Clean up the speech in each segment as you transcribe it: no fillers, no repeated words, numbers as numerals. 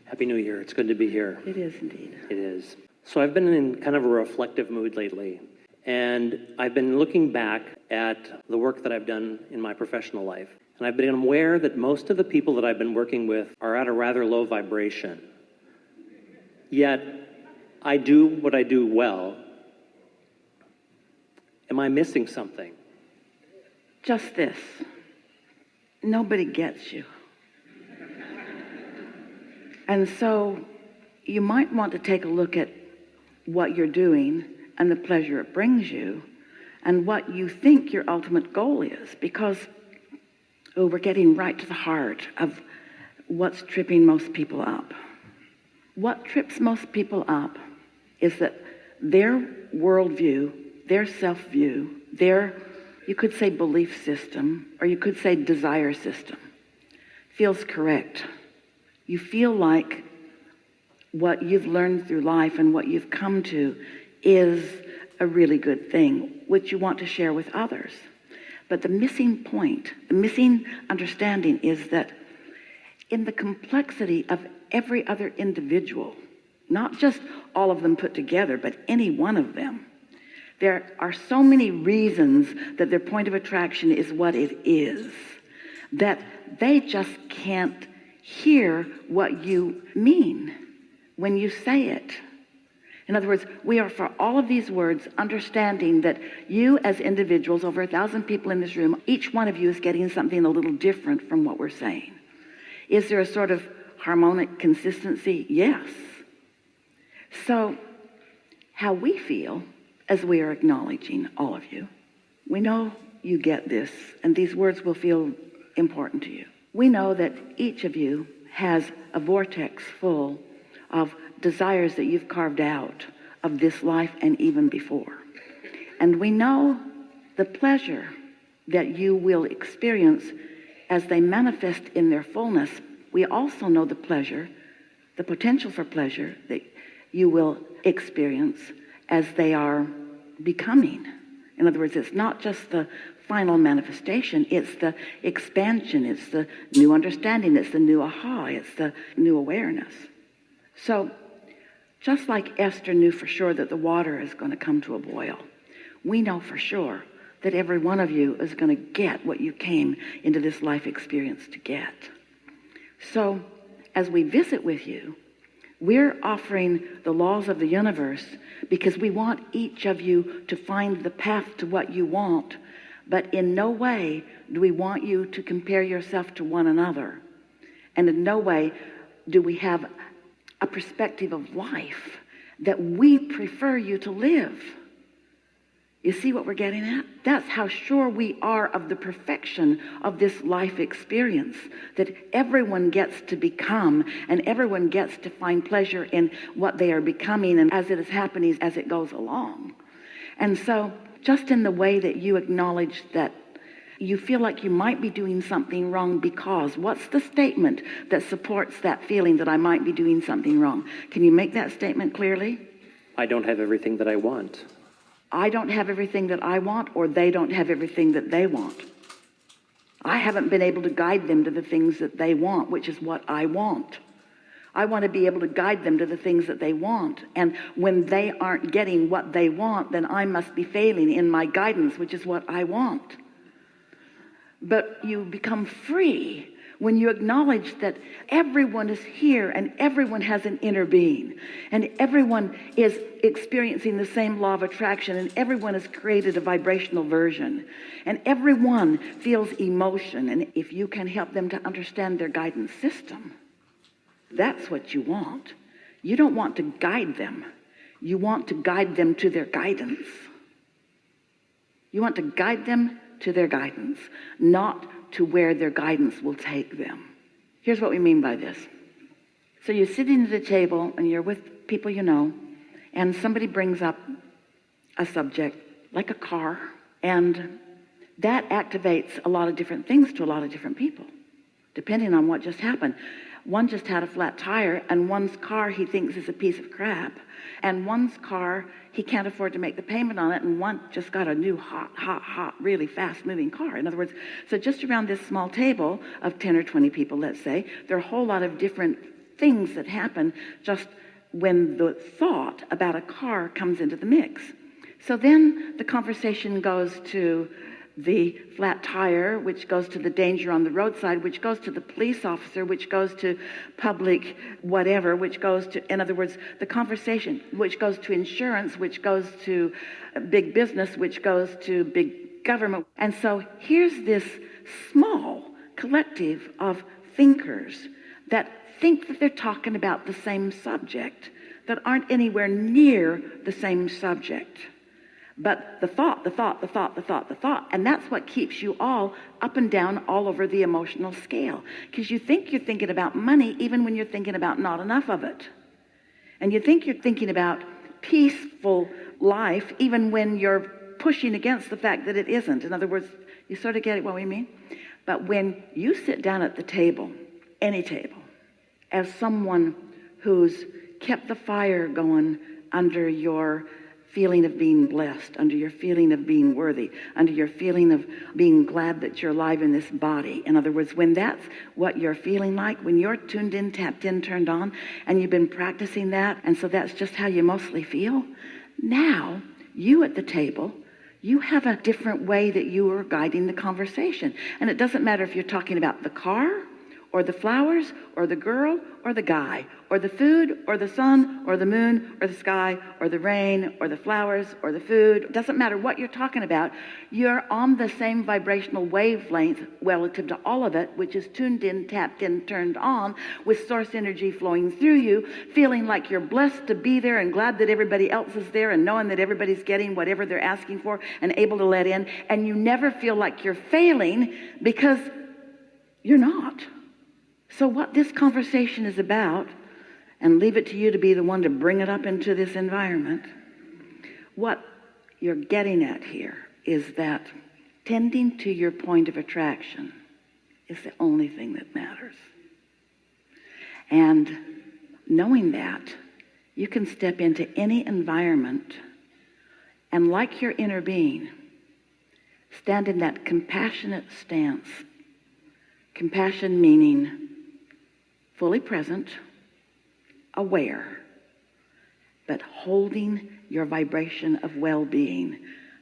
Happy New Year. It's good to be here. It is indeed. It is. So I've been in kind of a reflective mood lately, and I've been looking back at the work that I've done in my professional life. And I've been aware that most of the people that I've been working with are at a rather low vibration. Yet, I do what I do well. Am I missing something? Just this. Nobody gets you. And so you might want to take a look at what you're doing and the pleasure it brings you and what you think your ultimate goal is, because we're getting right to the heart of what's tripping most people up. What trips most people up is that their worldview, their self-view, their, you could say belief system, or you could say desire system, feels correct. You feel like what you've learned through life and what you've come to is a really good thing, which you want to share with others. But the missing point, the missing understanding is that in the complexity of every other individual, not just all of them put together, but any one of them, there are so many reasons that their point of attraction is what it is, that they just can't hear what you mean when you say it. In other words, we are for all of these words understanding that you as individuals, over 1,000 people in this room, each one of you is getting something a little different from what we're saying. Is there a sort of harmonic consistency? Yes. So how we feel as we are acknowledging all of you, we know you get this, and these words will feel important to you. We know that each of you has a vortex full of desires that you've carved out of this life and even before. And we know the pleasure that you will experience as they manifest in their fullness. We also know the pleasure, the potential for pleasure that you will experience as they are becoming. In other words, it's not just the final manifestation, it's the expansion, it's the new understanding, it's the new aha, it's the new awareness. So just like Esther knew for sure that the water is going to come to a boil, we know for sure that every one of you is going to get what you came into this life experience to get. So as we visit with you, we're offering the laws of the universe because we want each of you to find the path to what you want, but in no way do we want you to compare yourself to one another. And in no way do we have a perspective of life that we prefer you to live. You see what we're getting at? That's how sure we are of the perfection of this life experience, that everyone gets to become and everyone gets to find pleasure in what they are becoming and as it is happening as it goes along. And so just in the way that you acknowledge that you feel like you might be doing something wrong because, what's the statement that supports that feeling that I might be doing something wrong? Can you make that statement clearly? I don't have everything that I want. I don't have everything that I want, or they don't have everything that they want. I haven't been able to guide them to the things that they want, which is what I want. I want to be able to guide them to the things that they want. And when they aren't getting what they want, then I must be failing in my guidance, which is what I want. But you become free when you acknowledge that everyone is here and everyone has an inner being and everyone is experiencing the same law of attraction and everyone has created a vibrational version and everyone feels emotion. And if you can help them to understand their guidance system, that's what you want. You don't want to guide them. You want to guide them to their guidance. You want to guide them to their guidance, not to where their guidance will take them. Here's what we mean by this. So you're sitting at a table and you're with people you know, and somebody brings up a subject like a car, and that activates a lot of different things to a lot of different people, depending on what just happened. One just had a flat tire, and one's car he thinks is a piece of crap, and one's car he can't afford to make the payment on it, and one just got a new hot, really fast-moving car. In other words, so just around this small table of 10 or 20 people, let's say, there are a whole lot of different things that happen just when the thought about a car comes into the mix. So then the conversation goes to the flat tire, which goes to the danger on the roadside, which goes to the police officer, which goes to public whatever, which goes to, in other words, the conversation, which goes to insurance, which goes to big business, which goes to big government. And so here's this small collective of thinkers that think that they're talking about the same subject, that aren't anywhere near the same subject. But the thought, and that's what keeps you all up and down all over the emotional scale. Because you think you're thinking about money even when you're thinking about not enough of it. And you think you're thinking about peaceful life even when you're pushing against the fact that it isn't. In other words, you sort of get what we mean? But when you sit down at the table, any table, as someone who's kept the fire going under your feeling of being blessed, under your feeling of being worthy, under your feeling of being glad that you're alive in this body. In other words, when that's what you're feeling like, when you're tuned in, tapped in, turned on, and you've been practicing that, and so that's just how you mostly feel, now you at the table, you have a different way that you are guiding the conversation. And it doesn't matter if you're talking about the car, or the flowers, or the girl, or the guy, or the food, or the sun, or the moon, or the sky, or the rain, or the flowers, or the food. It doesn't matter what you're talking about. You're on the same vibrational wavelength relative to all of it, which is tuned in, tapped in, turned on, with source energy flowing through you, feeling like you're blessed to be there and glad that everybody else is there and knowing that everybody's getting whatever they're asking for and able to let in. And you never feel like you're failing because you're not. So what this conversation is about, and leave it to you to be the one to bring it up into this environment, what you're getting at here is that tending to your point of attraction is the only thing that matters. And knowing that, you can step into any environment and, like your inner being, stand in that compassionate stance. Compassion meaning fully present, aware, but holding your vibration of well-being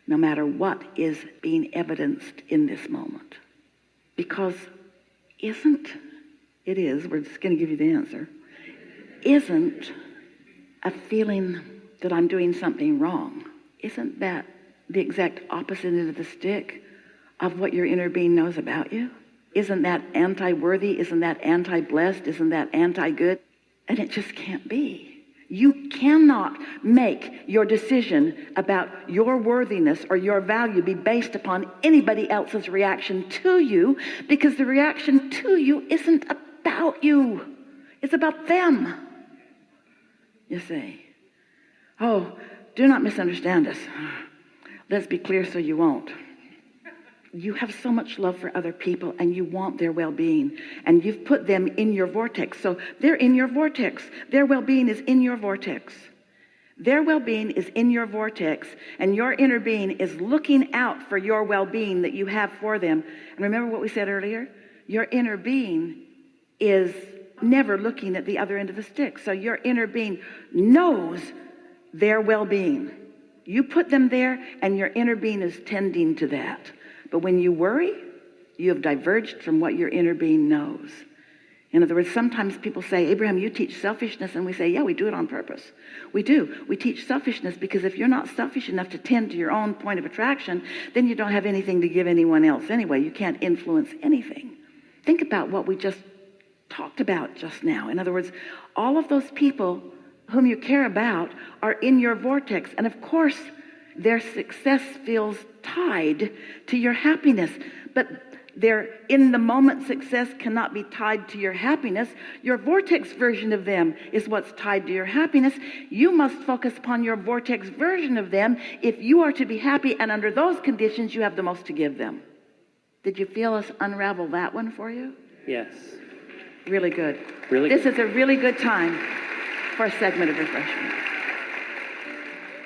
no matter what is being evidenced in this moment. Because we're just going to give you the answer, isn't a feeling that I'm doing something wrong, isn't that the exact opposite end of the stick of what your inner being knows about you? Isn't that anti-worthy? Isn't that anti-blessed? Isn't that anti-good? And it just can't be. You cannot make your decision about your worthiness or your value be based upon anybody else's reaction to you, because the reaction to you isn't about you. It's about them. You see. Oh, do not misunderstand us. Let's be clear so you won't. You have so much love for other people and you want their well-being, and you've put them in your vortex. So they're in your vortex. Their well-being is in your vortex. Their well-being is in your vortex, and your inner being is looking out for your well-being that you have for them. And remember what we said earlier? Your inner being is never looking at the other end of the stick. So your inner being knows their well-being. You put them there, and your inner being is tending to that. But when you worry, you have diverged from what your inner being knows. In other words, sometimes people say, Abraham, you teach selfishness. And we say, yeah, we do it on purpose. We do. We teach selfishness because if you're not selfish enough to tend to your own point of attraction, then you don't have anything to give anyone else anyway. You can't influence anything. Think about what we just talked about just now. In other words, all of those people whom you care about are in your vortex. And of course, their success feels tied to your happiness. But their in-the-moment success cannot be tied to your happiness. Your vortex version of them is what's tied to your happiness. You must focus upon your vortex version of them if you are to be happy, and under those conditions, you have the most to give them. Did you feel us unravel that one for you? Yes. Really good. Really This good. is a really good time for a segment of refreshment.